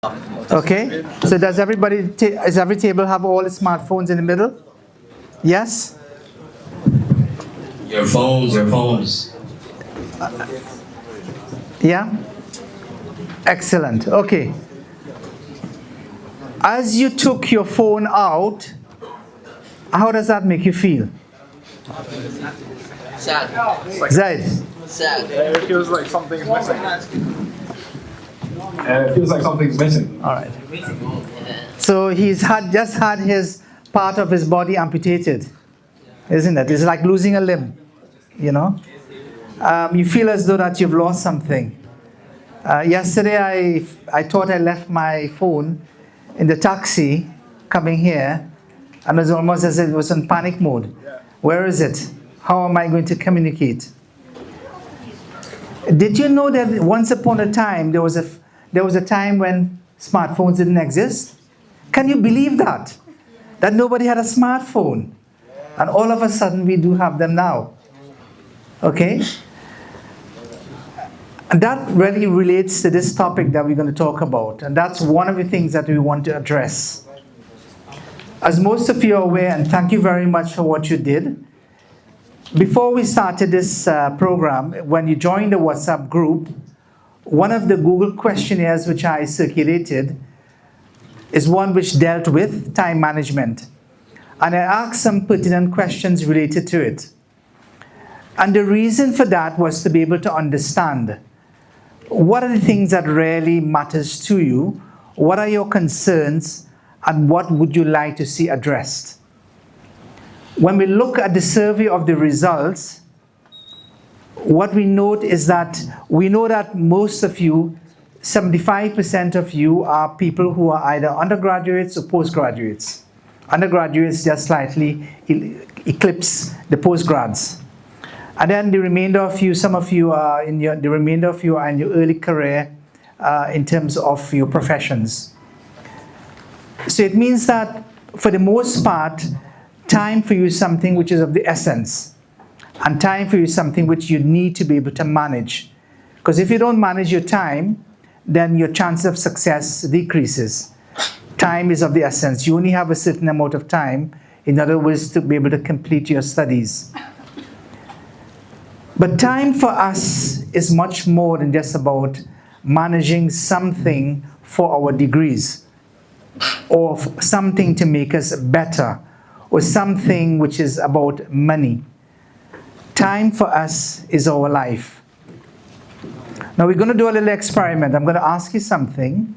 Okay, so does does every table have all the smartphones in the middle? Yes? Your phones. Yeah? Excellent. Okay. As you took your phone out, how does that make you feel? Sad. Zaid? Sad. It feels like something's missing. It feels like something's missing. All right. So just had his part of his body amputated, isn't it? It's like losing a limb, you know? You feel as though that you've lost something. Yesterday, I thought I left my phone in the taxi coming here, and it was almost as if it was in panic mode. Where is it? How am I going to communicate? Did you know that once upon a time there was a time when smartphones didn't exist? Can you believe that? That nobody had a smartphone, and all of a sudden we do have them now. Okay? And that really relates to this topic that we're going to talk about, and that's one of the things that we want to address. As most of you are aware, and thank you very much for what you did, before we started this program, when you joined the WhatsApp group, one of the Google questionnaires which I circulated is one which dealt with time management. And I asked some pertinent questions related to it. And the reason for that was to be able to understand what are the things that really matters to you, what are your concerns, and what would you like to see addressed. When we look at the survey of the results, what we note is that we know that most of you, 75% of you, are people who are either undergraduates or postgraduates. Undergraduates just slightly eclipse the postgrads. And then the remainder of you, some of you are in your early career in terms of your professions. So it means that for the most part, time for you is something which is of the essence. And time for you is something which you need to be able to manage. Because if you don't manage your time, then your chance of success decreases. Time is of the essence. You only have a certain amount of time, in other words, to be able to complete your studies. But time for us is much more than just about managing something for our degrees, or something to make us better, or something which is about money. Time for us is our life. Now we're going to do a little experiment. I'm going to ask you something.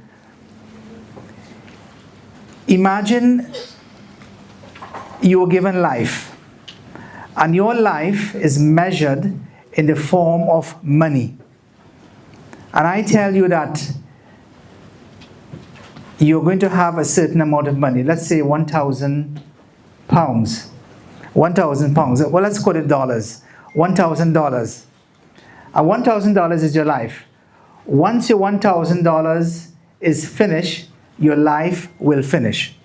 Imagine you were given life, and your life is measured in the form of money. And I tell you that you're going to have a certain amount of money. Let's say 1,000 pounds. 1,000 pounds. Well, let's call it dollars. $1,000. And $1,000 is your life. Once your $1,000 is finished, your life will finish.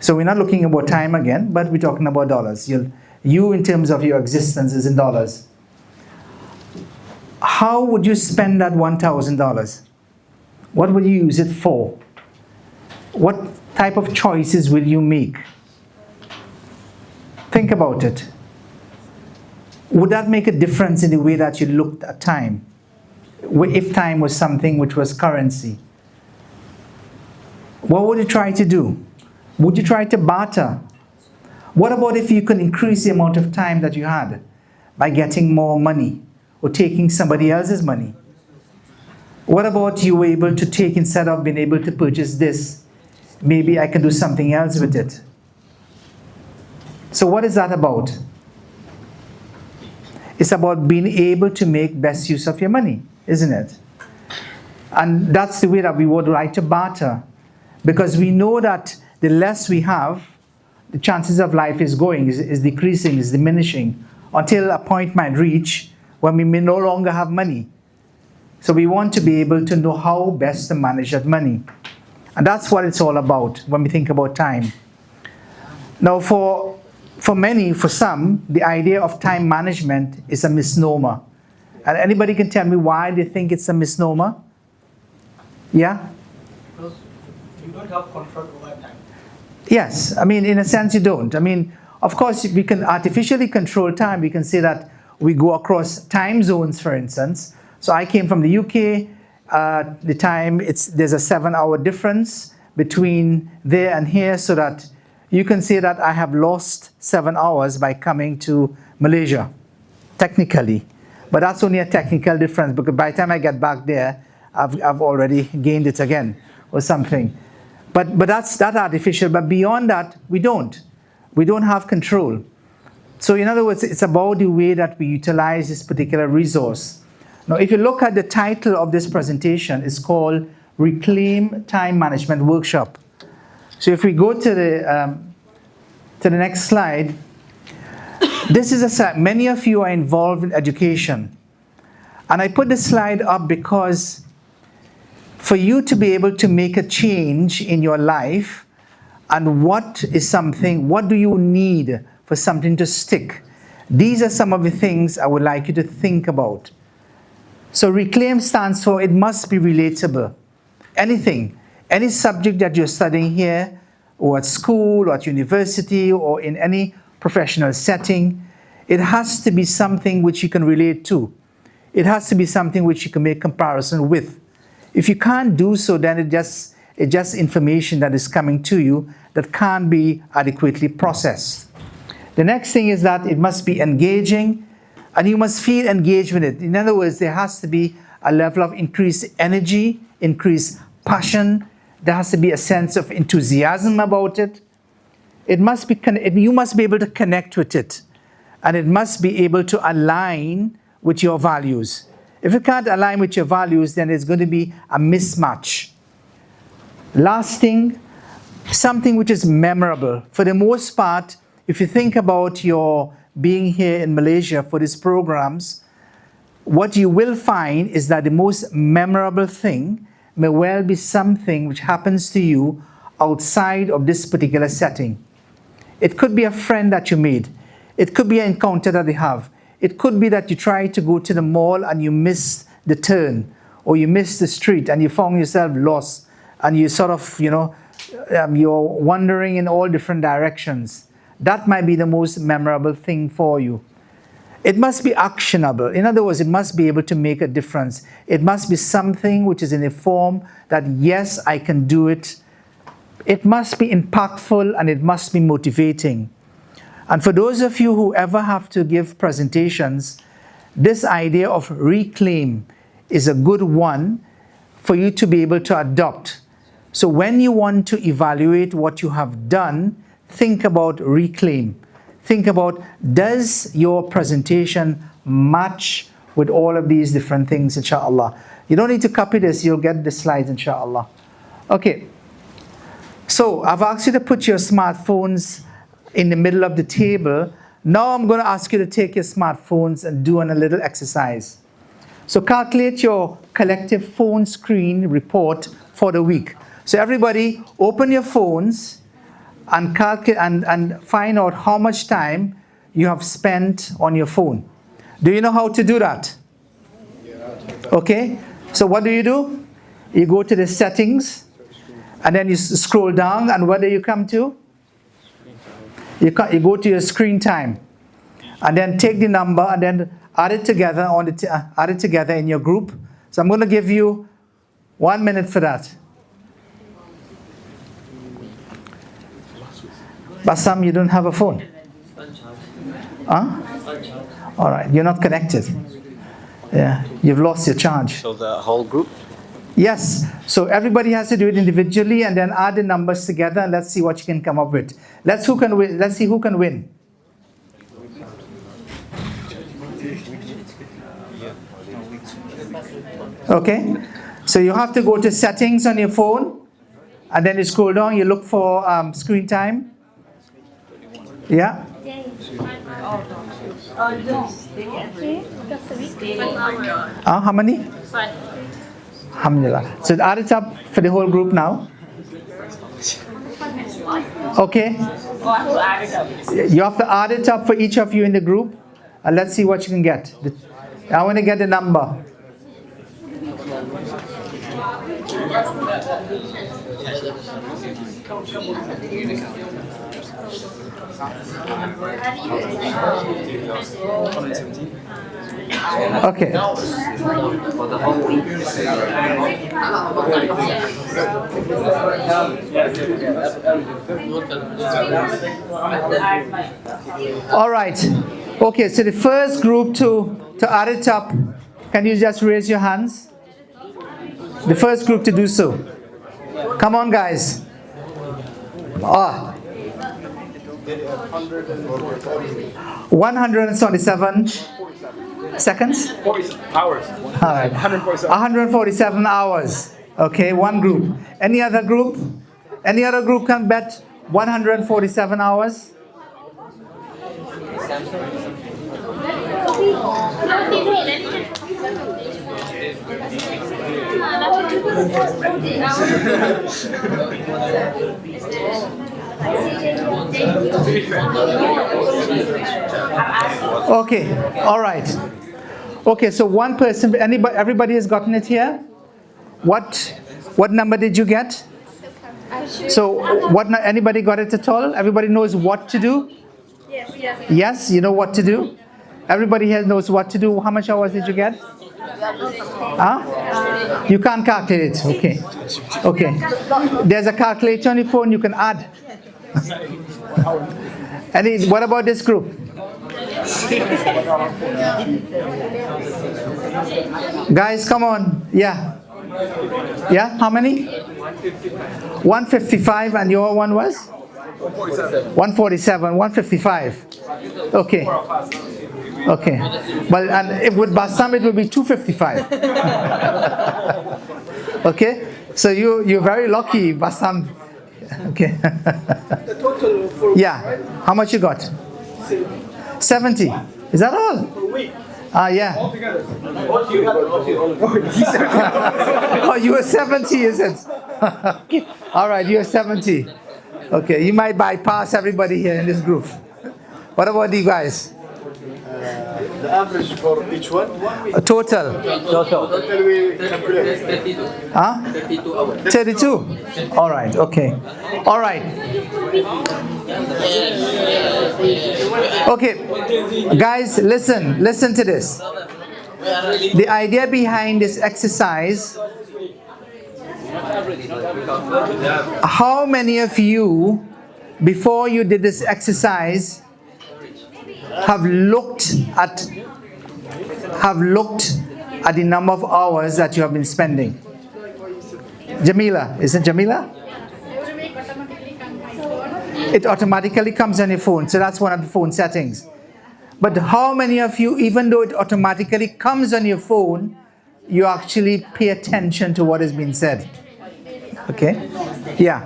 So we're not looking about time again, but we're talking about dollars. You in terms of your existence is in dollars. How would you spend that $1,000? What would you use it for? What type of choices will you make? Think about it. Would that make a difference in the way that you looked at time? If time was something which was currency? What would you try to do? Would you try to barter? What about if you could increase the amount of time that you had by getting more money or taking somebody else's money? What about you were able to take, instead of being able to purchase this, maybe I can do something else with it? So what is that about? It's about being able to make best use of your money, isn't it? And that's the way that we would like to barter. Because we know that the less we have, the chances of life is decreasing, is diminishing, until a point might reach when we may no longer have money. So we want to be able to know how best to manage that money. And that's what it's all about when we think about time. Now for some, the idea of time management is a misnomer. And anybody can tell me why they think it's a misnomer? Yeah? You don't have control over time. Yes, I mean, in a sense you don't. I mean, of course, we can artificially control time. We can say that we go across time zones, for instance. So I came from the UK. The time, there's a 7-hour difference between there and here, so that you can say that I have lost 7 hours by coming to Malaysia, technically. But that's only a technical difference, because by the time I get back there, I've already gained it again or something. But that's artificial. But beyond that, we don't. We don't have control. So in other words, it's about the way that we utilize this particular resource. Now, if you look at the title of this presentation, it's called Reclaim Time Management Workshop. So if we go to the next slide, this is a slide. Many of you are involved in education. And I put this slide up because for you to be able to make a change in your life, and what do you need for something to stick? These are some of the things I would like you to think about. So reclaim stands for it must be relatable. Anything, any subject that you're studying here, or at school, or at university, or in any professional setting, it has to be something which you can relate to. It has to be something which you can make comparison with. If you can't do so, then it's just information that is coming to you that can't be adequately processed. The next thing is that it must be engaging, and you must feel engaged with it. In other words, there has to be a level of increased energy, increased passion. There has to be a sense of enthusiasm about it. You must be able to connect with it, and it must be able to align with your values. If it can't align with your values, then it's going to be a mismatch. Last thing, something which is memorable. For the most part, if you think about your being here in Malaysia for these programs, what you will find is that the most memorable thing may well be something which happens to you outside of this particular setting. It could be a friend that you made. It could be an encounter that they have. It could be that you tried to go to the mall and you missed the turn, or you missed the street and you found yourself lost, and you sort of, you're wandering in all different directions. That might be the most memorable thing for you. It must be actionable. In other words, it must be able to make a difference. It must be something which is in a form that, yes, I can do it. It must be impactful, and it must be motivating. And for those of you who ever have to give presentations, this idea of reclaim is a good one for you to be able to adopt. So when you want to evaluate what you have done, think about reclaim. Think about, does your presentation match with all of these different things, inshallah. You don't need to copy this, you'll get the slides, inshallah. Okay, so I've asked you to put your smartphones in the middle of the table. Now I'm going to ask you to take your smartphones and do a little exercise. So calculate your collective phone screen report for the week. So everybody, open your phones and calculate and find out how much time you have spent on your phone. Do you know how to do that? Okay, so what do? You go to the settings, and then you scroll down, and what do you come to? You go to your screen time, and then take the number and then add it together in your group. So I'm going to give you 1 minute for that. Basam, you don't have a phone? Huh? All right, you're not connected. Yeah, you've lost your charge. So the whole group? Yes, so everybody has to do it individually and then add the numbers together, and let's see what you can come up with. Let's see who can win. Okay, so you have to go to settings on your phone, and then you scroll down, you look for screen time. Yeah? How many? Alhamdulillah. So add it up for the whole group now. Okay? You have to add it up for each of you in the group, and let's see what you can get. I want to get the number. Okay. All right. Okay, so the first group to add it up, can you just raise your hands? The first group to do so. Come on, guys. Ah. 177 seconds? Hours. All right. 147 hours. Okay, one group. Any other group? Any other group can bet 147 hours? Okay, all right. Okay, so one person, everybody has gotten it here? What number did you get? So anybody got it at all? Everybody knows what to do? Yes. Yes, you know what to do? Everybody here knows what to do. How much hours did you get? Huh? You can't calculate it. Okay. Okay. There's a calculator on your phone, you can add. What about this group? Guys, come on. Yeah. Yeah, how many? 155, and your one was? 147, 155. Okay. Okay. Well, and if with Bassam it will be 255. Okay. So you're very lucky, Bassam. Okay. Yeah. How much you got? 70. Is that all? Yeah. Oh, you were 70, is it? All right, you're 70. Okay, you might bypass everybody here in this group. What about you guys? The average for each one? Total. We calculate. 32 hours. 32. All right, okay. All right. Okay, guys, listen to this. The idea behind this exercise, how many of you, before you did this exercise, have looked at the number of hours that you have been spending? Jamila, is it Jamila? It automatically comes on your phone, so that's one of the phone settings. But how many of you, even though it automatically comes on your phone, you actually pay attention to what is being said? Okay? Yeah.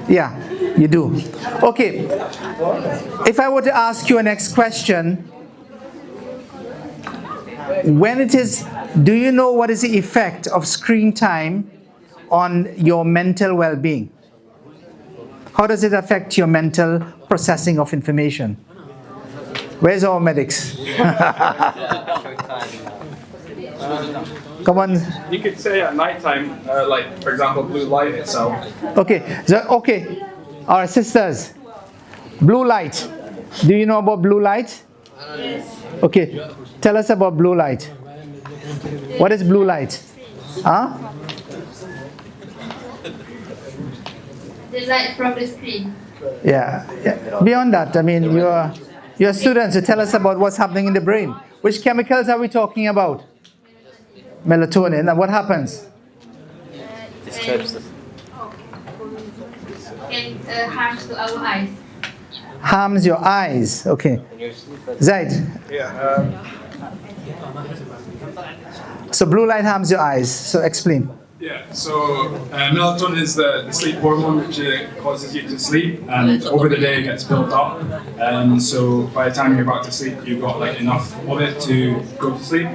Yeah, you do. Okay. If I were to ask you a next question, do you know what is the effect of screen time on your mental well-being? How does it affect your mental processing of information? Where's our medics? Come on. You could say at nighttime, like for example, blue light itself. Okay. Okay. All right, sisters. Blue light. Do you know about blue light? Yes. Okay. Tell us about blue light. What is blue light? Huh? The light from the screen. Yeah. Beyond that, I mean, you're students, so tell us about what's happening in the brain. Which chemicals are we talking about? Melatonin. And what happens? Disturbs us. Can harms to our eyes. Harms your eyes. Okay. Zaid. Yeah. So blue light harms your eyes. So explain. Yeah. So melatonin is the sleep hormone which causes you to sleep, and over the day it gets built up. So by the time you're about to sleep, you've got like enough of it to go to sleep.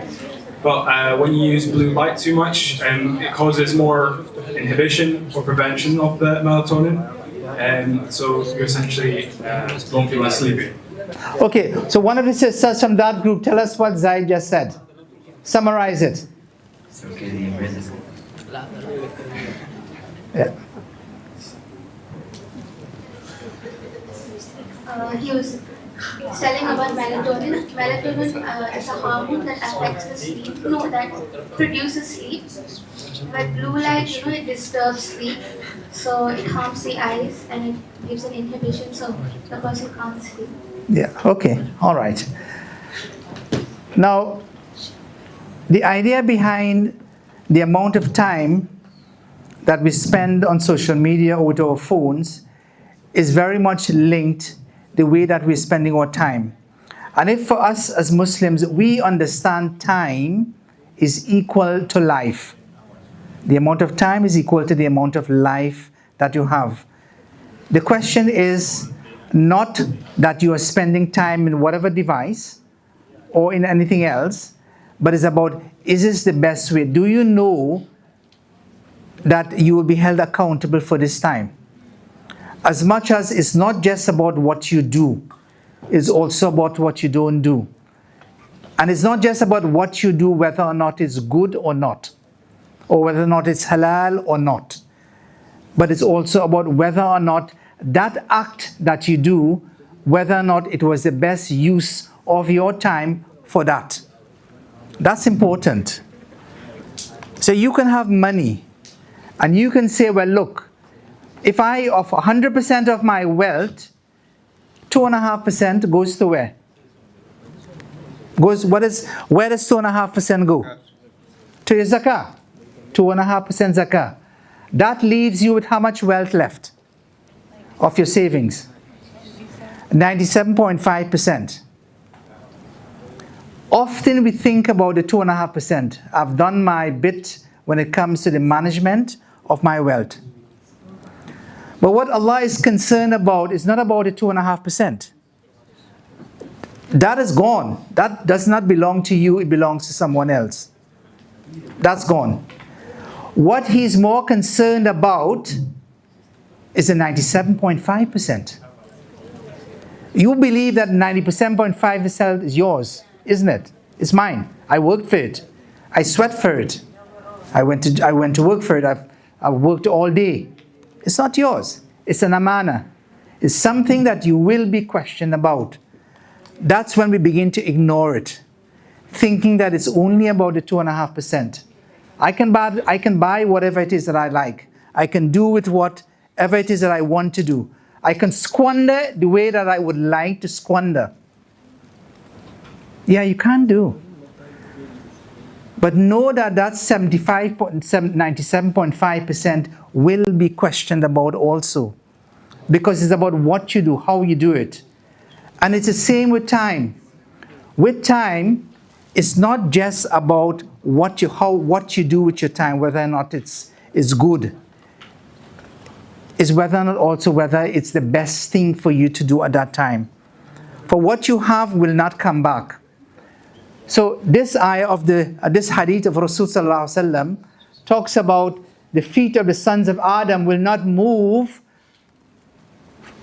But when you use blue light too much, it causes more inhibition or prevention of the melatonin, and so you essentially don't feel as sleepy. Okay, so one of the sisters from that group, tell us what Zaid just said. Summarize it. It's okay to embrace this. Yeah. He was telling about melatonin. Melatonin is a hormone that affects the sleep, no, that produces sleep. But blue light, it disturbs sleep, so it harms the eyes and it gives an inhibition, so the person can't sleep. Yeah, okay, all right. Now, the idea behind the amount of time that we spend on social media or with our phones is very much linked the way that we're spending our time. And if for us as Muslims, we understand time is equal to life. The amount of time is equal to the amount of life that you have. The question is not that you are spending time in whatever device or in anything else, but it's about, is this the best way? Do you know that you will be held accountable for this time? As much as it's not just about what you do, it's also about what you don't do. And it's not just about what you do, whether or not it's good or not, or whether or not it's halal or not. But it's also about whether or not that act that you do, whether or not it was the best use of your time for that. That's important. So you can have money, and you can say, well, look, if I, of 100% of my wealth, 2.5% goes to where? Where does 2.5% go? To your zakah. 2.5% zakah. That leaves you with how much wealth left of your savings? 97.5%. Often we think about the 2.5%. I've done my bit when it comes to the management of my wealth. But what Allah is concerned about is not about the 2.5%. That is gone. That does not belong to you, it belongs to someone else. That's gone. What He's more concerned about is the 97.5%. You believe that 97.5% is yours, isn't it? It's mine. I worked for it. I sweat for it. I went to work for it. I've worked all day. It's not yours. It's an amana. It's something that you will be questioned about. That's when we begin to ignore it, thinking that it's only about the 2.5%. I can buy whatever it is that I like. I can do with whatever it is that I want to do. I can squander the way that I would like to squander. Yeah, you can do. But know that that 97.5% will be questioned about also. Because it's about what you do, how you do it. And it's the same with time. With time, it's not just about what you do with your time, whether or not it's good. It's whether or not also whether it's the best thing for you to do at that time. For what you have will not come back. So this ayah of this hadith of Rasul Sallallahu Alaihi Wasallam talks about the feet of the sons of Adam will not move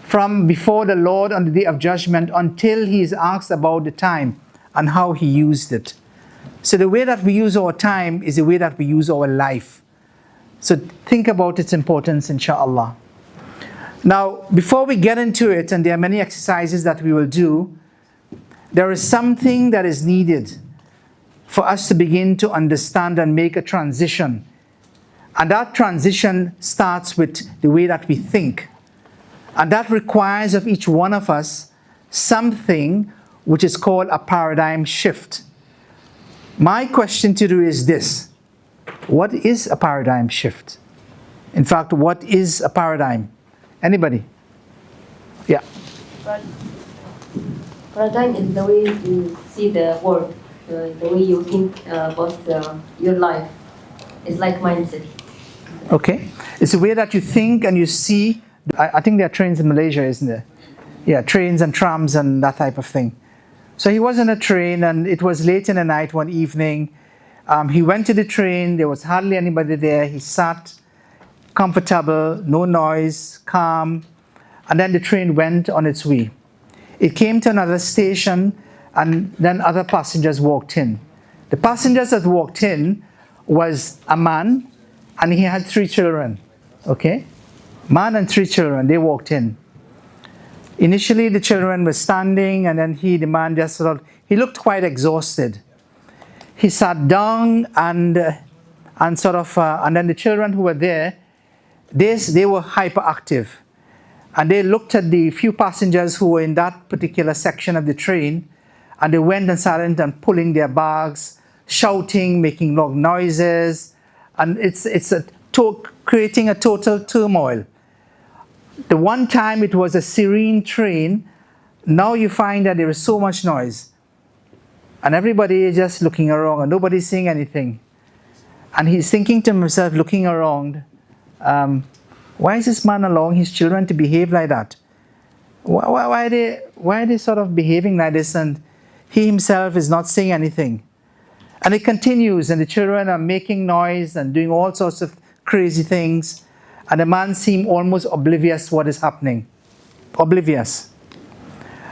from before the Lord on the day of judgment until he is asked about the time and how he used it. So the way that we use our time is the way that we use our life. So think about its importance, inshallah. Now, before we get into it, and there are many exercises that we will do, there is something that is needed for us to begin to understand and make a transition. And that transition starts with the way that we think. And that requires of each one of us something which is called a paradigm shift. My question to you is this: what is a paradigm shift? In fact, what is a paradigm? Anybody? Yeah. Paradigm is the way you see the world, the way you think about your life. It's like mindset. Okay. It's the way that you think and you see. I think there are trains in Malaysia, isn't there? Yeah, trains and trams and that type of thing. So he was on a train and it was late in the night one evening. He went to the train, there was hardly anybody there. He sat comfortable, no noise, calm. And then the train went on its way. It came to another station and then other passengers walked in. The passengers that walked in was a man, and he had 3 children. Okay? Man and 3 children, they walked in. Initially, the children were standing, and then the man just sort of, he looked quite exhausted. He sat down and then the children who were there, they were hyperactive. And they looked at the few passengers who were in that particular section of the train, and they went and started and pulling their bags, shouting, making long noises, and it's creating a total turmoil. The one time it was a serene train, now you find that there is so much noise. And everybody is just looking around and nobody's saying anything. And he's thinking to himself, looking around, why is this man allowing his children to behave like that? Why are they sort of behaving like this, and he himself is not saying anything? And it continues, and the children are making noise and doing all sorts of crazy things. And the man seemed almost oblivious to what is happening. Oblivious.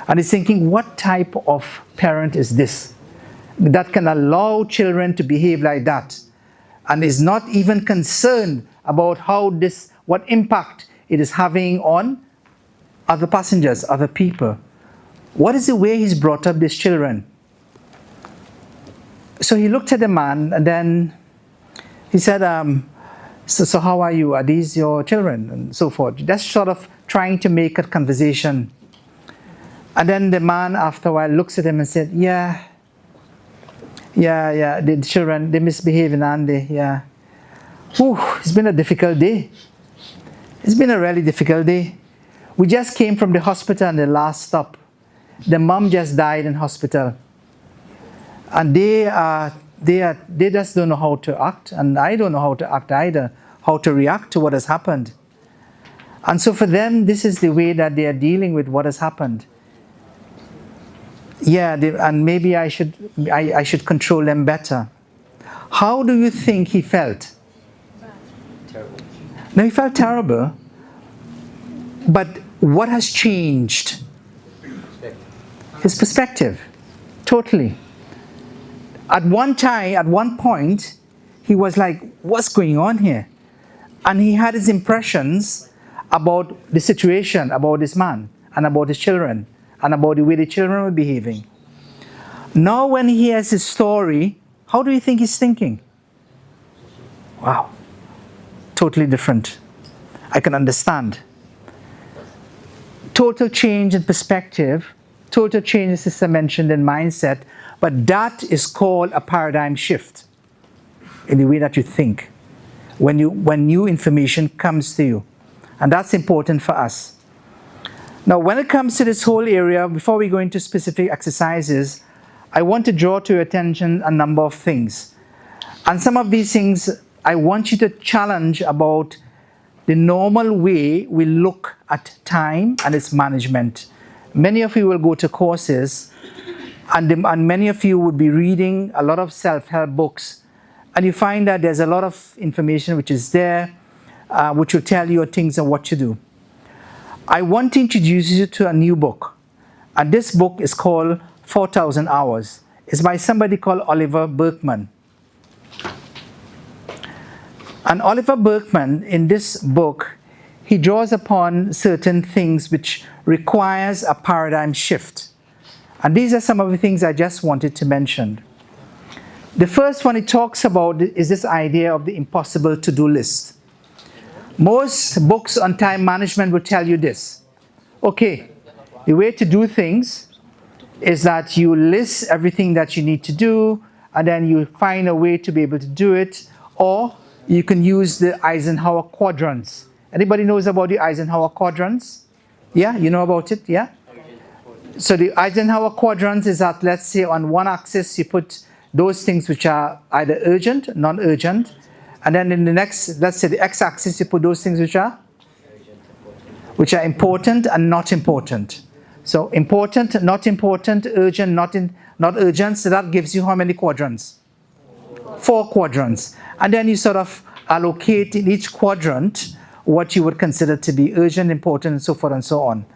And he's thinking, what type of parent is this that can allow children to behave like that, and is not even concerned about what impact it is having on other passengers, other people? What is the way he's brought up these children? So he looked at the man, and then he said, so how are you? Are these your children? And so forth. Just sort of trying to make a conversation. And then the man, after a while, looks at him and said, yeah, the children, they're misbehaving, aren't they? Yeah. Whew, it's been a difficult day. It's been a really difficult day. We just came from the hospital on the last stop. The mom just died in hospital. And they just don't know how to act, and I don't know how to act either, how to react to what has happened. And so for them, this is the way that they are dealing with what has happened. Yeah, and maybe I should control them better. How do you think he felt? Terrible. No, he felt terrible. But what has changed? His perspective. Totally. At one point, he was like, what's going on here? And he had his impressions about the situation, about this man, and about his children, and about the way the children were behaving. Now when he hears his story, how do you think he's thinking? Wow. Totally different. I can understand. Total change in perspective, total change, as Sister mentioned, in mindset, but that is called a paradigm shift in the way that you think when new information comes to you. And that's important for us. Now, when it comes to this whole area, before we go into specific exercises, I want to draw to your attention a number of things. And some of these things I want you to challenge about the normal way we look at time and its management. Many of you will go to courses, and many of you would be reading a lot of self-help books, and you find that there's a lot of information which is there, which will tell you things and what to do. I want to introduce you to a new book, and this book is called 4,000 Hours. It's by somebody called Oliver Burkeman. And Oliver Burkeman, in this book, he draws upon certain things which requires a paradigm shift. And these are some of the things I just wanted to mention. The first one he talks about is this idea of the impossible to-do list. Most books on time management will tell you this. Okay, the way to do things is that you list everything that you need to do, and then you find a way to be able to do it, or you can use the Eisenhower quadrants. Anybody knows about the Eisenhower quadrants? Yeah, you know about it, yeah? So the Eisenhower quadrants is that, let's say, on one axis you put those things which are either urgent, non-urgent, and then in the next, let's say the x-axis, you put those things which are important and not important. So important, not important, urgent, not urgent. So that gives you how many quadrants? 4 quadrants. And then you sort of allocate in each quadrant what you would consider to be urgent, important, and so forth and so on.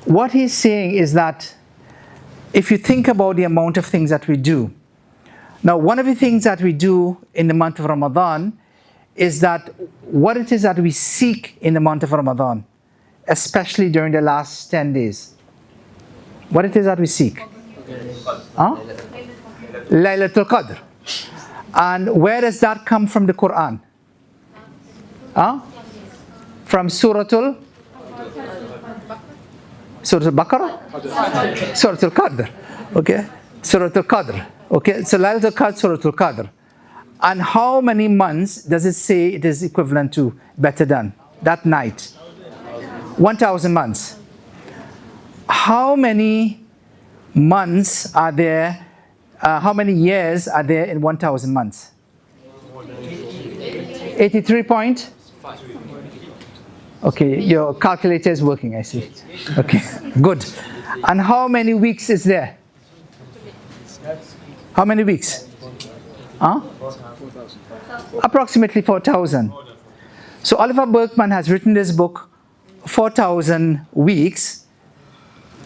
What he's saying is that if you think about the amount of things that we do, Now, one of the things that we do in the month of Ramadan is that what it is that we seek in the month of Ramadan, especially during the last 10 days. What it is that we seek? Huh? Laylatul Qadr. And where does that come from the Quran? Huh? From Suratul Baqarah? Suratul Qadr. Okay? Suratul Qadr. Okay? So Laylatul Qadr, Suratul Qadr. And how many months does it say it is equivalent to, better than, that night? 1,000 months. How many months are there, how many years are there in 1,000 months? 83 point? Okay, your calculator is working, I see. Okay, good. And how many weeks is there? How many weeks? Huh? Approximately 4,000. So Oliver Berkman has written this book, 4,000 weeks,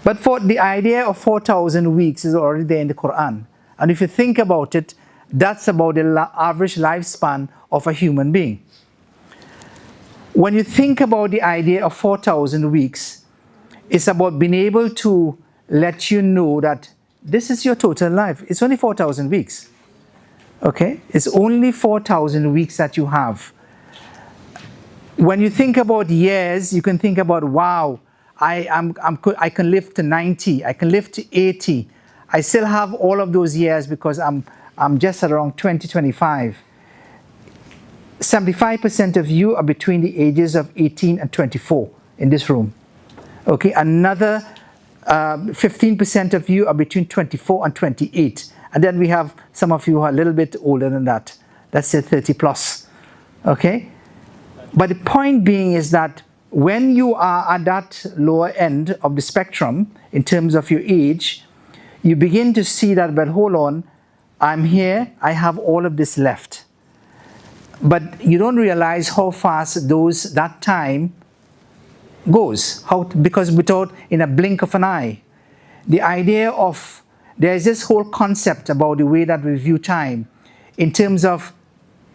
but for the idea of 4,000 weeks is already there in the Quran. And if you think about it, that's about the average lifespan of a human being. When you think about the idea of 4,000 weeks, it's about being able to let you know that this is your total life. It's only 4,000 weeks. Okay? It's only 4,000 weeks that you have. When you think about years, you can think about, wow, I can live to 90, I can live to 80. I still have all of those years because I'm just around 20, 25. 75% of you are between the ages of 18 and 24 in this room. Okay, another 15% of you are between 24 and 28. And then we have some of you who are a little bit older than that. Let's say 30 plus. Okay? But the point being is that when you are at that lower end of the spectrum, in terms of your age, you begin to see that, but hold on, I'm here, I have all of this left. But you don't realize how fast that time goes. Because without, in a blink of an eye, the idea of, there's this whole concept about the way that we view time in terms of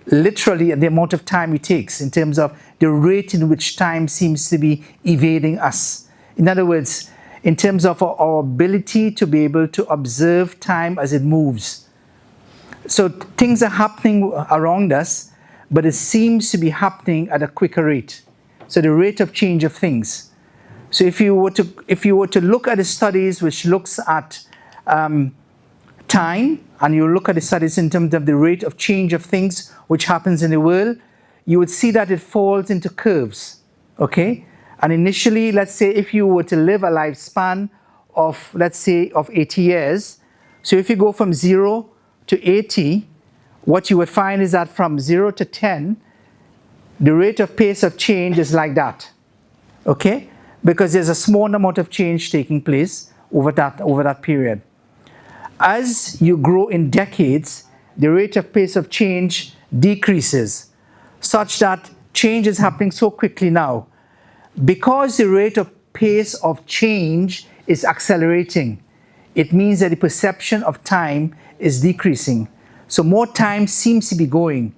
literally the amount of time it takes, in terms of the rate in which time seems to be evading us. In other words, in terms of our ability to be able to observe time as it moves. So things are happening around us, but it seems to be happening at a quicker rate. So the rate of change of things. So if you were to look at the studies which looks at time, and you look at the studies in terms of the rate of change of things which happens in the world, you would see that it falls into curves. Okay? And initially, let's say if you were to live a lifespan of, let's say, of 80 years, so if you go from 0 to 80, what you would find is that from 0 to 10, the rate of pace of change is like that. Okay? Because there's a small amount of change taking place over that period. As you grow in decades, the rate of pace of change decreases, such that change is happening so quickly now. Because the rate of pace of change is accelerating, it means that the perception of time is decreasing. So more time seems to be going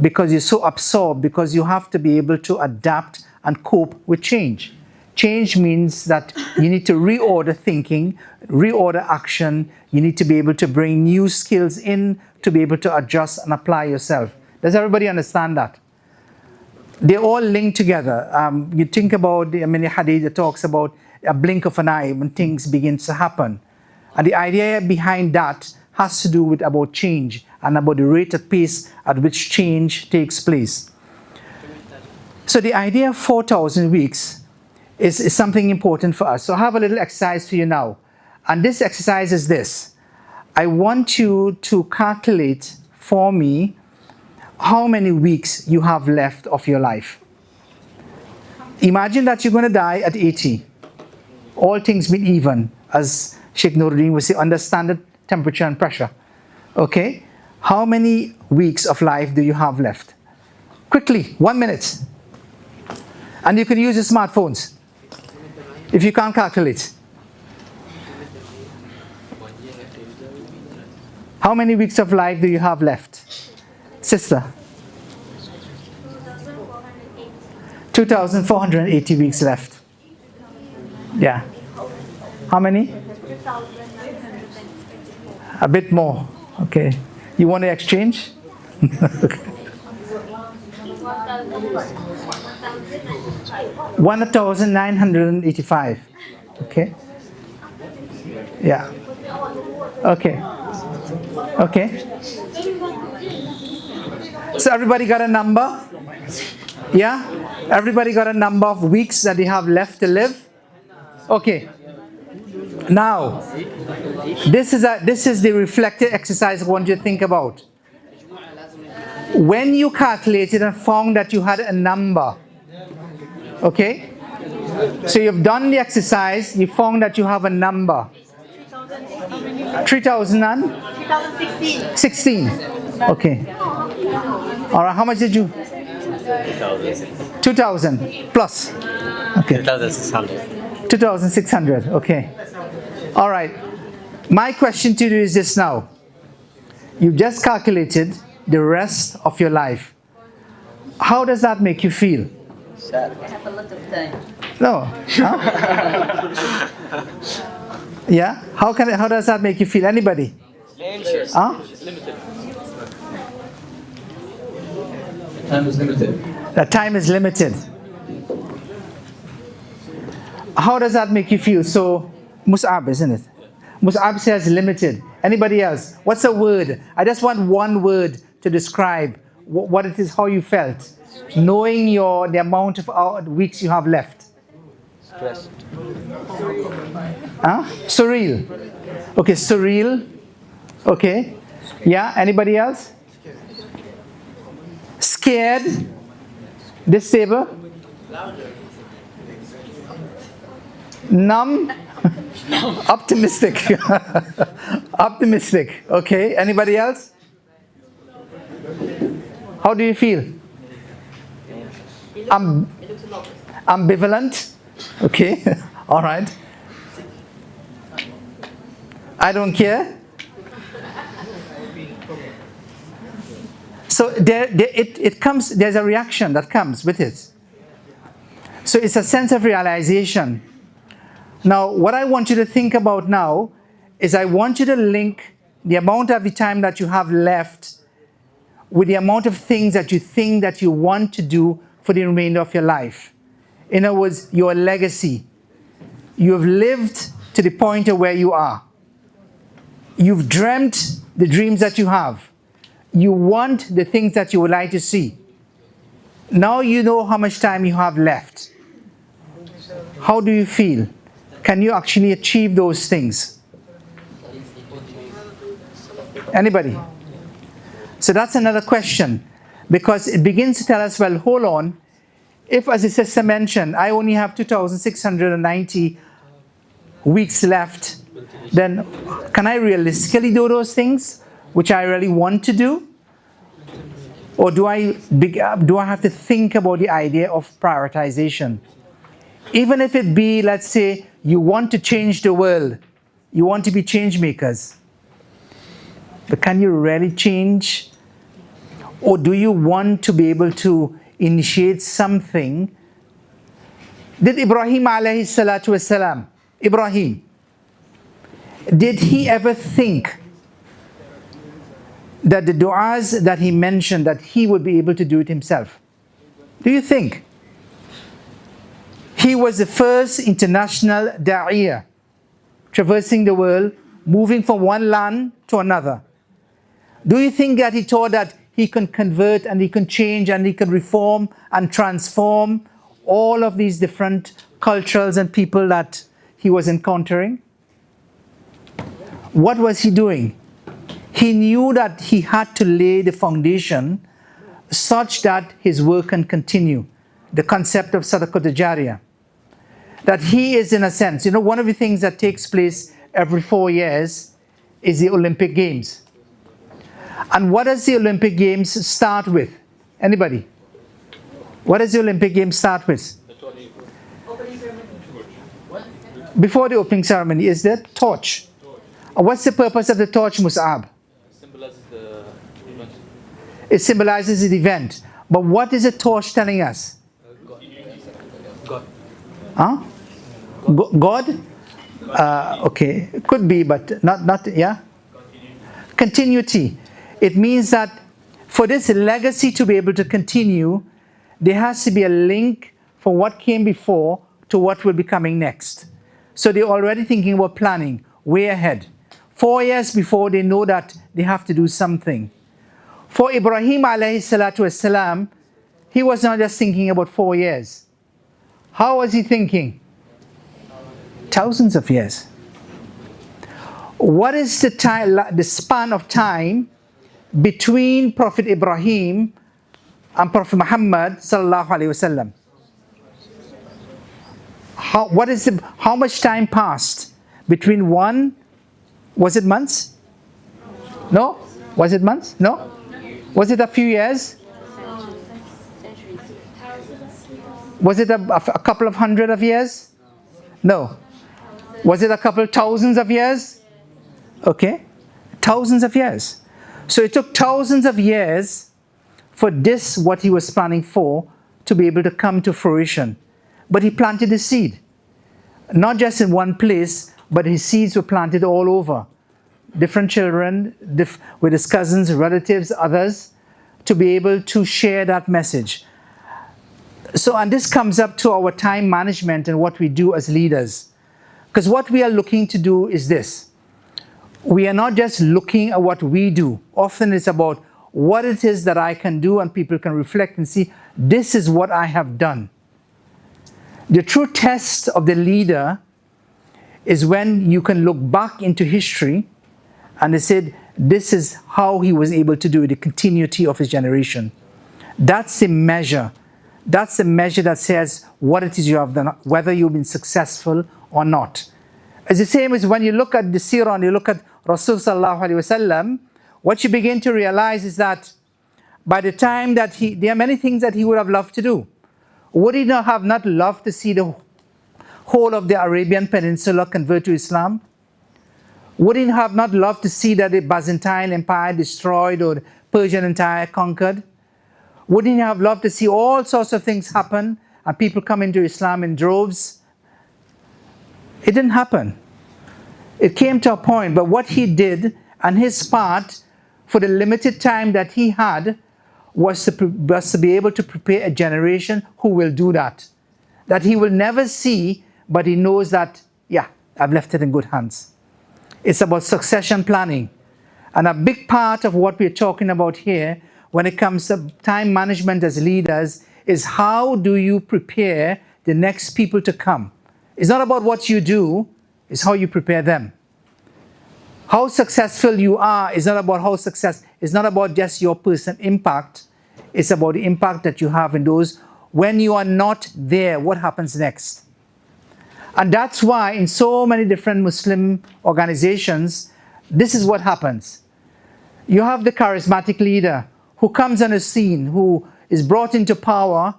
because you're so absorbed, because you have to be able to adapt and cope with change. Change means that you need to reorder thinking, reorder action. You need to be able to bring new skills in to be able to adjust and apply yourself. Does everybody understand that? They're all linked together. You think about the hadith that talks about a blink of an eye when things begin to happen. And the idea behind that has to do with about change and about the rate of pace at which change takes place. So the idea of 4,000 weeks is something important for us. So I have a little exercise for you now. And this exercise is this. I want you to calculate for me how many weeks you have left of your life. Imagine that you're going to die at 80. All things being even, as Sheikh Nuruddin would say, under standard temperature and pressure. Okay? How many weeks of life do you have left? Quickly, 1 minute. And you can use your smartphones if you can't calculate. How many weeks of life do you have left? Sister? 2,480 weeks left. Yeah. How many? A bit more. Okay. You want to exchange? Okay. 1,985. Okay. Yeah. Okay. Okay. So everybody got a number? Yeah? Everybody got a number of weeks that they have left to live? Okay. Now, this is the reflective exercise I want you to think about. When you calculated and found that you had a number, okay? So you've done the exercise, you found that you have a number. 3,016. 16. Okay. All right, how much did you? 2,000 plus. Okay. 2,600. 2,600. Okay. All right. My question to you is this now. You've just calculated the rest of your life. How does that make you feel? Sad. I have a lot of time. No. Huh? Yeah? How does that make you feel? Anybody? Anxious. Huh? Limited. Time is limited. The time is limited. How does that make you feel? So, Mus'ab, isn't it? Mus'ab says limited. Anybody else? What's a word? I just want one word to describe what it is, how you felt, knowing the amount of weeks you have left. Stressed. Huh? Surreal. Okay, surreal. Okay. Yeah, anybody else? Scared. This table? Numb. Optimistic. Optimistic. Okay. Anybody else? How do you feel? Ambivalent. Okay. All right. I don't care. So there's a reaction that comes with it. So it's a sense of realization. Now, what I want you to think about now is I want you to link the amount of the time that you have left with the amount of things that you think that you want to do for the remainder of your life. In other words, your legacy. You have lived to the point of where you are. You've dreamt the dreams that you have. You want the things that you would like to see. Now you know how much time you have left. How do you feel? Can you actually achieve those things? Anybody? So that's another question, because it begins to tell us, well, hold on. If, as the sister mentioned, I only have 2,690 weeks left, then can I realistically do those things which I really want to do? Or do I have to think about the idea of prioritization? Even if it be, let's say, you want to change the world, you want to be change makers, but can you really change? Or do you want to be able to initiate something? Did Ibrahim alayhi salatu wasalam, Ibrahim, did he ever think that the du'as that he mentioned, that he would be able to do it himself? Do you think? He was the first international da'iyah, traversing the world, moving from one land to another. Do you think that he thought that he can convert and he can change and he can reform and transform all of these different cultures and people that he was encountering? What was he doing? He knew that he had to lay the foundation such that his work can continue. The concept of sadaqat jariyah. That he is, in a sense, one of the things that takes place every 4 years is the Olympic Games. And what does the Olympic Games start with? Anybody? What does the Olympic Games start with? Before the opening ceremony is the torch. What's the purpose of the torch, Mus'ab? It symbolizes the event. But what is the torch telling us? God. Huh? God? Okay, it could be, but not, yeah? Continuity. It means that for this legacy to be able to continue, there has to be a link from what came before to what will be coming next. So they're already thinking about planning way ahead. 4 years before, they know that they have to do something. For Ibrahim alayhi salatu wasalam, he was not just thinking about 4 years. How was he thinking? Thousands of years. What is the time, the span of time between Prophet Ibrahim and Prophet Muhammad sallallahu alaihi wasallam? How much time passed between one? Was it months? No? Was it months? No? Was it a few years? Was it a couple of hundred of years? No. Was it a couple thousands of years? Okay. Thousands of years. So it took thousands of years for this, what he was planning for, to be able to come to fruition. But he planted the seed. Not just in one place, but his seeds were planted all over. Different children, with his cousins, relatives, others, to be able to share that message. So, and this comes up to our time management and what we do as leaders. Because what we are looking to do is this. We are not just looking at what we do. Often it's about what it is that I can do, and people can reflect and see, this is what I have done. The true test of the leader is when you can look back into history and they said, this is how he was able to do it, the continuity of his generation. That's the measure. That's the measure that says what it is you have done, whether you've been successful or not. It's the same as when you look at the seerah and you look at Rasul sallallahu alaihi wasallam, what you begin to realize is that by the time that there are many things that he would have loved to do. Would he not have not loved to see the whole of the Arabian Peninsula convert to Islam? Would he have not loved to see that the Byzantine Empire destroyed or the Persian Empire conquered? Wouldn't he have loved to see all sorts of things happen and people come into Islam in droves? It didn't happen. It came to a point, but what he did and his part for the limited time that he had was to be able to prepare a generation who will do that. That he will never see, but he knows that, yeah, I've left it in good hands. It's about succession planning. And a big part of what we're talking about here, when it comes to time management as leaders, is how do you prepare the next people to come? It's not about what you do, it's how you prepare them. How successful you are is not about it's not about just your personal impact. It's about the impact that you have in those. When you are not there, what happens next? And that's why in so many different Muslim organizations, this is what happens. You have the charismatic leader who comes on the scene, who is brought into power,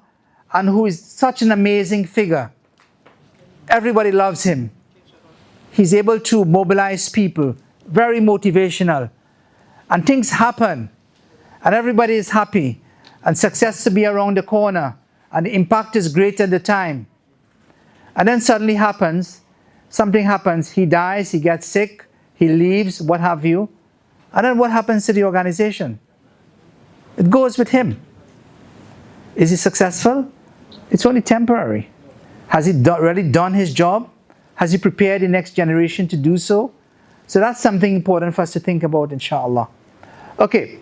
and who is such an amazing figure. Everybody loves him. He's able to mobilize people, very motivational. And things happen, and everybody is happy, and success to be around the corner, and the impact is great at the time. And then suddenly something happens, he dies, he gets sick, he leaves, what have you. And then what happens to the organization? It goes with him. Is he successful? It's only temporary. Has he really done his job? Has he prepared the next generation to do so? So that's something important for us to think about, inshallah. Okay,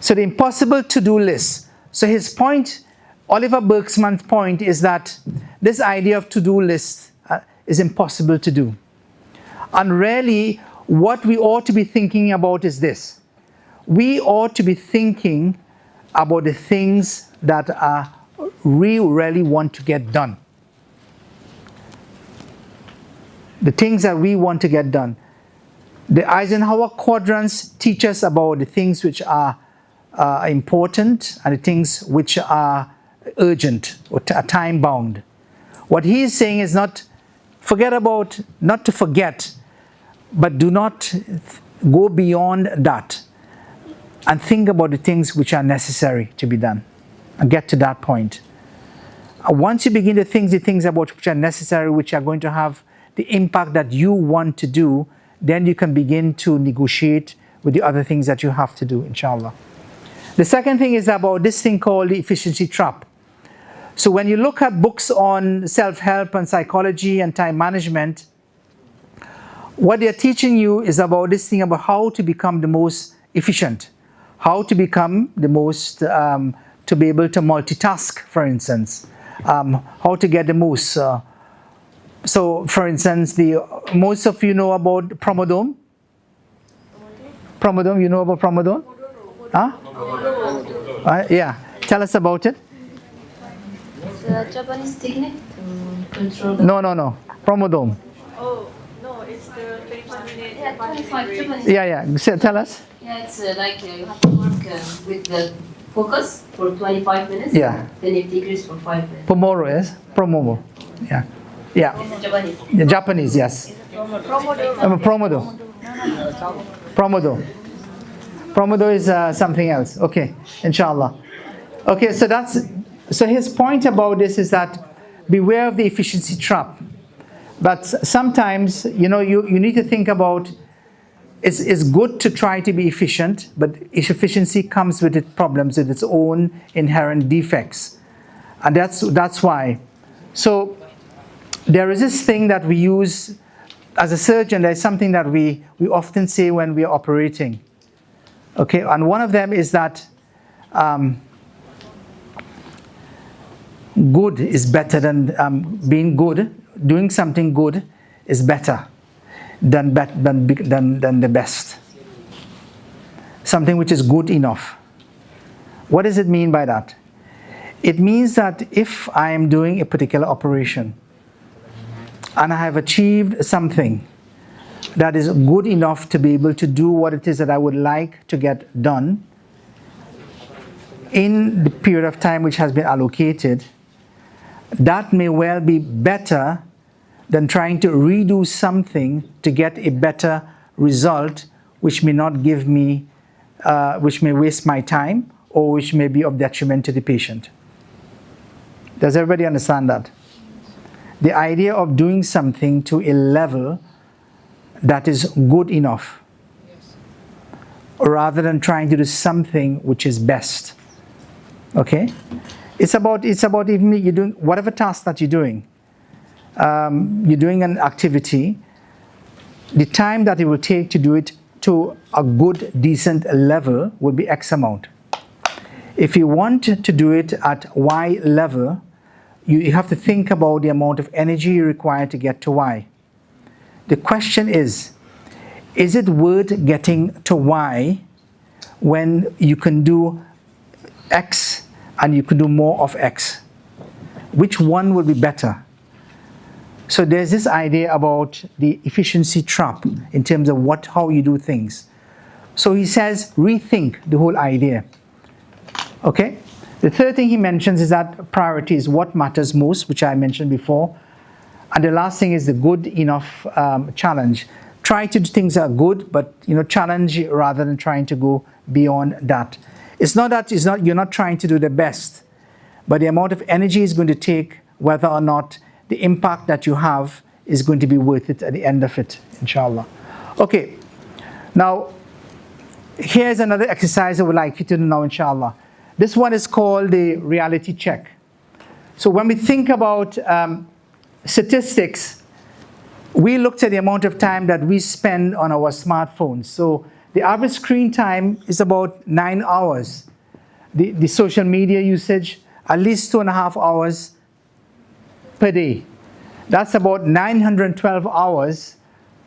so the impossible to-do list. So his point, Oliver Bergsman's point, is that this idea of to-do list is impossible to do. And really, what we ought to be thinking about is this. We ought to be thinking about the things that we really want to get done. The things that we want to get done. The Eisenhower quadrants teach us about the things which are important and the things which are urgent or time bound. What he is saying is not to forget, but do not go beyond that. and think about the things which are necessary to be done and get to that point. Once you begin to think the things about which are necessary, which are going to have the impact that you want to do, then you can begin to negotiate with the other things that you have to do, inshallah. The second thing is about this thing called the efficiency trap. So when you look at books on self-help and psychology and time management, what they're teaching you is about this thing about how to become the most efficient, how to become the most, to be able to multitask, for instance, how to get the most. So, for instance, most of you know about Pomodoro. Pomodoro, you know about Pomodoro? Huh? Yeah, tell us about it. It's a Japanese technique to control the... No. Pomodoro. Oh, no, it's the 25-minute. Yeah, 25 Japanese. Yeah. Tell us. Yeah, it's like you have to work with the focus for 25 minutes. Yeah. Then it decreases for 5 minutes. Pomodoro, yes? Pomodoro. Yeah. It's Japanese. Yeah, Japanese, yes. Pomodoro. Pomodoro is something else. Okay, inshallah. Okay, so his point about this is that beware of the efficiency trap. But sometimes, you need to think about, it's good to try to be efficient, but efficiency comes with its problems, with its own inherent defects. And that's why. So there is this thing that we use as a surgeon. There's something that we often say when we are operating. Okay, and one of them is that good is better than being good. Doing something good is better than the best. Something which is good enough. What does it mean by that? It means that if I am doing a particular operation and I have achieved something that is good enough to be able to do what it is that I would like to get done in the period of time which has been allocated, that may well be better than trying to redo something to get a better result, which may not give me, which may waste my time, or which may be of detriment to the patient. Does everybody understand that? The idea of doing something to a level that is good enough, rather than trying to do something which is best. Okay? It's about even you're doing whatever task that you're doing an activity, the time that it will take to do it to a good, decent level will be X amount. If you want to do it at Y level, you have to think about the amount of energy you require to get to Y. The question is it worth getting to Y when you can do X and you can do more of X? Which one will be better? So there's this idea about the efficiency trap in terms of how you do things. So he says, rethink the whole idea. Okay? The third thing he mentions is that priority is what matters most, which I mentioned before. And the last thing is the good enough challenge. Try to do things that are good, but challenge rather than trying to go beyond that. It's not that you're not trying to do the best, but the amount of energy is going to take whether or not the impact that you have is going to be worth it at the end of it, inshallah. Okay, now here's another exercise I would like you to do now, inshallah. This one is called the reality check. So when we think about statistics, we looked at the amount of time that we spend on our smartphones. So the average screen time is about 9 hours. The social media usage, at least 2.5 hours per day. That's about 912 hours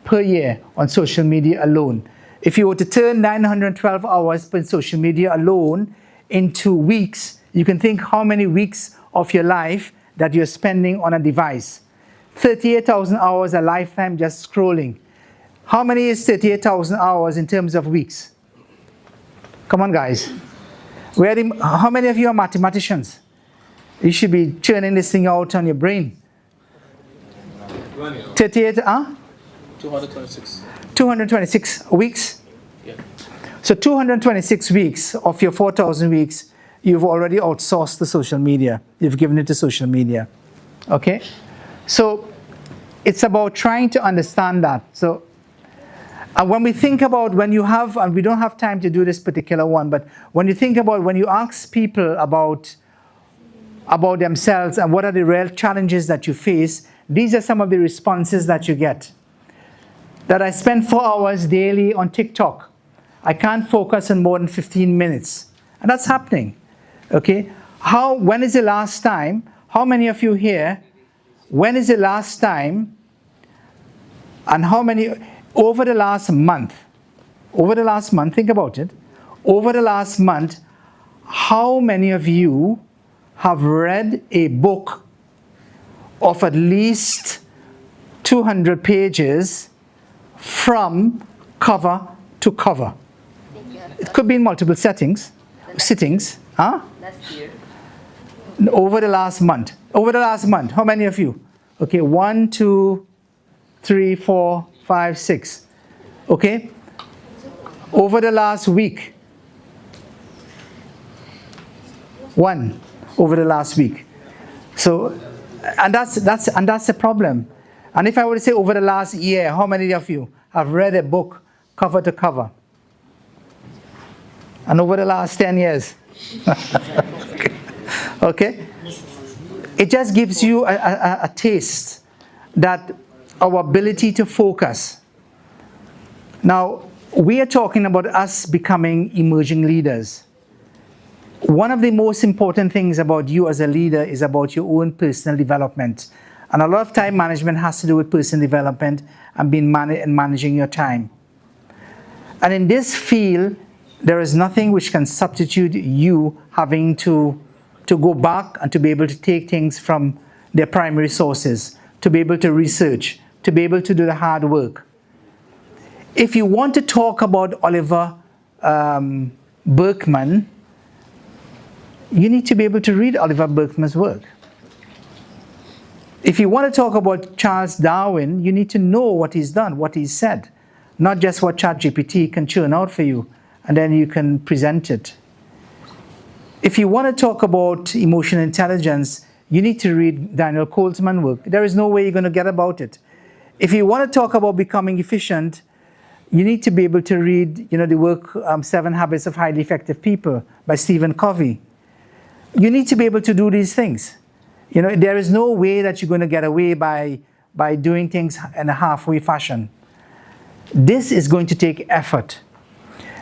per year on social media alone. If you were to turn 912 hours per social media alone into weeks, you can think how many weeks of your life that you're spending on a device. 38,000 hours a lifetime just scrolling. How many is 38,000 hours in terms of weeks? Come on, guys. How many of you are mathematicians? You should be churning this thing out on your brain. 226 weeks? Yeah. So 226 weeks of your 4,000 weeks, you've already outsourced the social media. You've given it to social media. Okay? So it's about trying to understand that. So and when we think about when you have, and we don't have time to do this particular one, but when you think about when you ask people about themselves and what are the real challenges that you face, these are some of the responses that you get. That I spend 4 hours daily on TikTok. I can't focus on more than 15 minutes. And that's happening. Okay? When is the last time, how many of you here, when is the last time, and how many, over the last month, think about it, over the last month, how many of you have read a book of at least 200 pages from cover to cover? It could be in multiple sittings. Huh? Last year. Over the last month. Over the last month, how many of you? Okay, 1, 2, 3, 4, 5, 6. Okay? Over the last week. 1 over the last week. So, and that's the problem. And if I were to say over the last year, how many of you have read a book cover to cover? And over the last 10 years. Okay? It just gives you a taste that our ability to focus. Now, we are talking about us becoming emerging leaders. One of the most important things about you as a leader is about your own personal development. And a lot of time management has to do with personal development and managing your time. And in this field, there is nothing which can substitute you having to go back and to be able to take things from their primary sources, to be able to research, to be able to do the hard work. If you want to talk about Oliver Burkeman, you need to be able to read Oliver Burkeman's work. If you want to talk about Charles Darwin, you need to know what he's done, what he's said, not just what ChatGPT can churn out for you, and then you can present it. If you want to talk about emotional intelligence, you need to read Daniel Goleman's work. There is no way you're going to get about it. If you want to talk about becoming efficient, you need to be able to read, the work 7 Habits of Highly Effective People by Stephen Covey. You need to be able to do these things. There is no way that you're going to get away by doing things in a halfway fashion. This is going to take effort.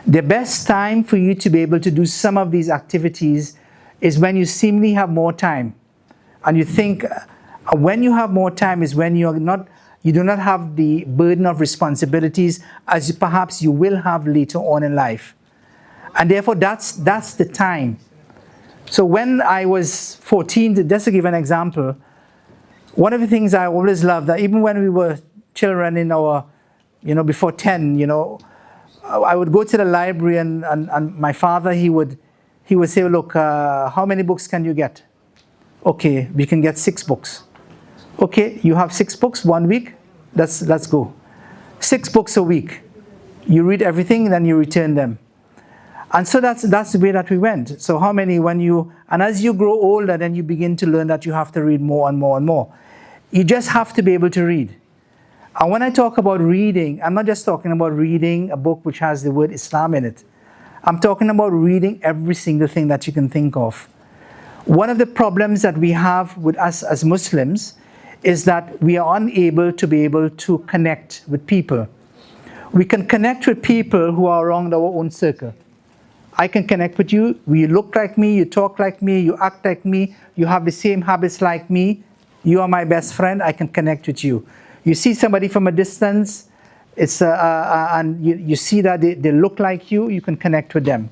The best time for you to be able to do some of these activities is when you seemingly have more time. And you think when you have more time is when you do not have the burden of responsibilities as perhaps you will have later on in life. And therefore that's the time. So when I was 14, just to give an example, one of the things I always loved, that even when we were children in our, before 10, I would go to the library and my father, he would say, look, how many books can you get? Okay, we can get 6 books. Okay, you have 6 books, 1 week, let's go. 6 books a week. You read everything, then you return them. And so that's the way that we went. So how many, and as you grow older, then you begin to learn that you have to read more and more and more. You just have to be able to read. And when I talk about reading, I'm not just talking about reading a book which has the word Islam in it. I'm talking about reading every single thing that you can think of. One of the problems that we have with us as Muslims is that we are unable to be able to connect with people. We can connect with people who are around our own circle. I can connect with you. You look like me, you talk like me, you act like me, you have the same habits like me. You are my best friend, I can connect with you. You see somebody from a distance, and you see that they look like you can connect with them.